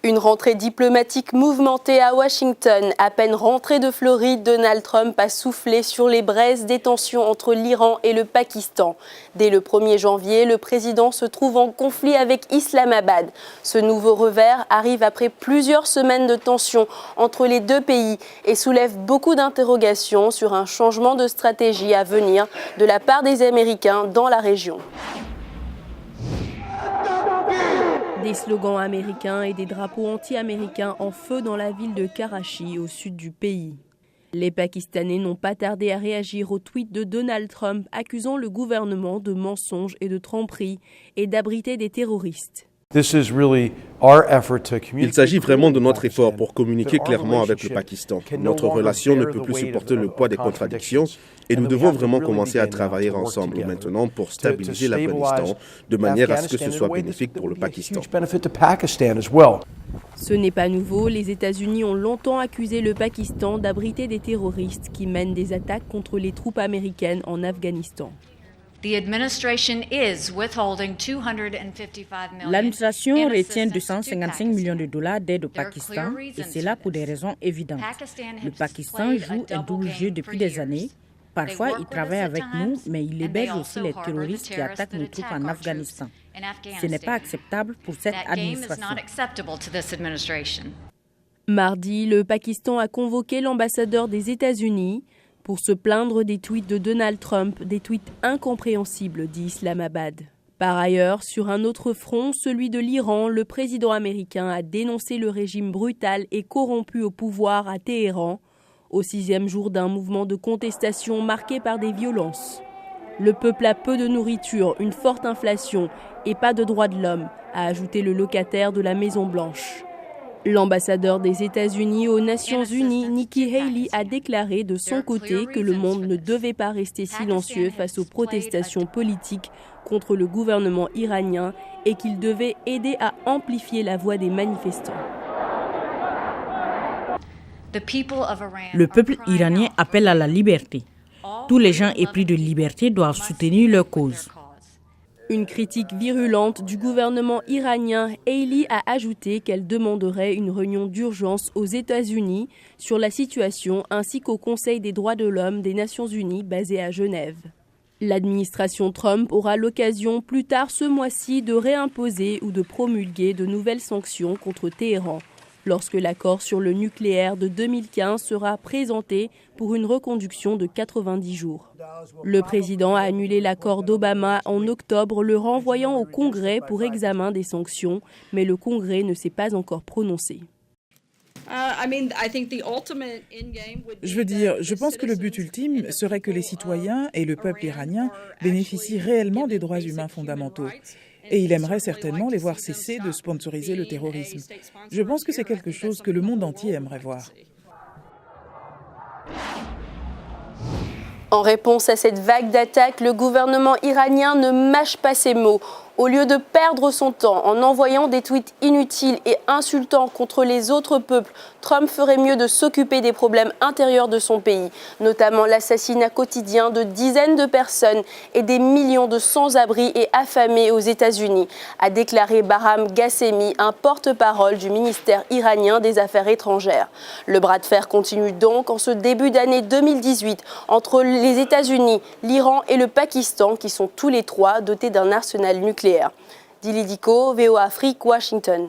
Une rentrée diplomatique mouvementée à Washington. À peine rentré de Floride, Donald Trump a soufflé sur les braises des tensions entre l'Iran et le Pakistan. Dès le 1er janvier, le président se trouve en conflit avec Islamabad. Ce nouveau revers arrive après plusieurs semaines de tensions entre les deux pays et soulève beaucoup d'interrogations sur un changement de stratégie à venir de la part des Américains dans la région. Des slogans américains et des drapeaux anti-américains en feu dans la ville de Karachi, au sud du pays. Les Pakistanais n'ont pas tardé à réagir au tweet de Donald Trump accusant le gouvernement de mensonges et de tromperies et d'abriter des terroristes. Il s'agit vraiment de notre effort pour communiquer clairement avec le Pakistan. Notre relation ne peut plus supporter le poids des contradictions et nous devons vraiment commencer à travailler ensemble maintenant pour stabiliser l'Afghanistan de manière à ce que ce soit bénéfique pour le Pakistan. Ce n'est pas nouveau, les États-Unis ont longtemps accusé le Pakistan d'abriter des terroristes qui mènent des attaques contre les troupes américaines en Afghanistan. L'administration retient 255 millions de dollars d'aide au Pakistan et c'est là pour des raisons évidentes. Le Pakistan joue un double jeu depuis des années. Parfois, il travaille avec nous, mais il héberge aussi les terroristes qui attaquent nos troupes en Afghanistan. Ce n'est pas acceptable pour cette administration. Mardi, le Pakistan a convoqué l'ambassadeur des États-Unis pour se plaindre des tweets de Donald Trump, des tweets incompréhensibles, dit Islamabad. Par ailleurs, sur un autre front, celui de l'Iran, le président américain a dénoncé le régime brutal et corrompu au pouvoir à Téhéran, au 6e jour d'un mouvement de contestation marqué par des violences. Le peuple a peu de nourriture, une forte inflation et pas de droits de l'homme, a ajouté le locataire de la Maison-Blanche. L'ambassadeur des États-Unis aux Nations Unies, Nikki Haley, a déclaré de son côté que le monde ne devait pas rester silencieux face aux protestations politiques contre le gouvernement iranien et qu'il devait aider à amplifier la voix des manifestants. Le peuple iranien appelle à la liberté. Tous les gens épris de liberté doivent soutenir leur cause. Une critique virulente du gouvernement iranien, Haley a ajouté qu'elle demanderait une réunion d'urgence aux États-Unis sur la situation ainsi qu'au Conseil des droits de l'homme des Nations Unies basé à Genève. L'administration Trump aura l'occasion plus tard ce mois-ci de réimposer ou de promulguer de nouvelles sanctions contre Téhéran, lorsque l'accord sur le nucléaire de 2015 sera présenté pour une reconduction de 90 jours. Le président a annulé l'accord d'Obama en octobre, le renvoyant au Congrès pour examen des sanctions, mais le Congrès ne s'est pas encore prononcé. Je pense que le but ultime serait que les citoyens et le peuple iranien bénéficient réellement des droits humains fondamentaux. Et il aimerait certainement les voir cesser de sponsoriser le terrorisme. Je pense que c'est quelque chose que le monde entier aimerait voir. En réponse à cette vague d'attaques, le gouvernement iranien ne mâche pas ses mots. Au lieu de perdre son temps en envoyant des tweets inutiles et insultants contre les autres peuples, Trump ferait mieux de s'occuper des problèmes intérieurs de son pays, notamment l'assassinat quotidien de dizaines de personnes et des millions de sans-abri et affamés aux États-Unis, a déclaré Bahram Ghasemi, un porte-parole du ministère iranien des Affaires étrangères. Le bras de fer continue donc en ce début d'année 2018 entre les États-Unis, l'Iran et le Pakistan, qui sont tous les trois dotés d'un arsenal nucléaire. Dili Diko, VOA Afrique, Washington.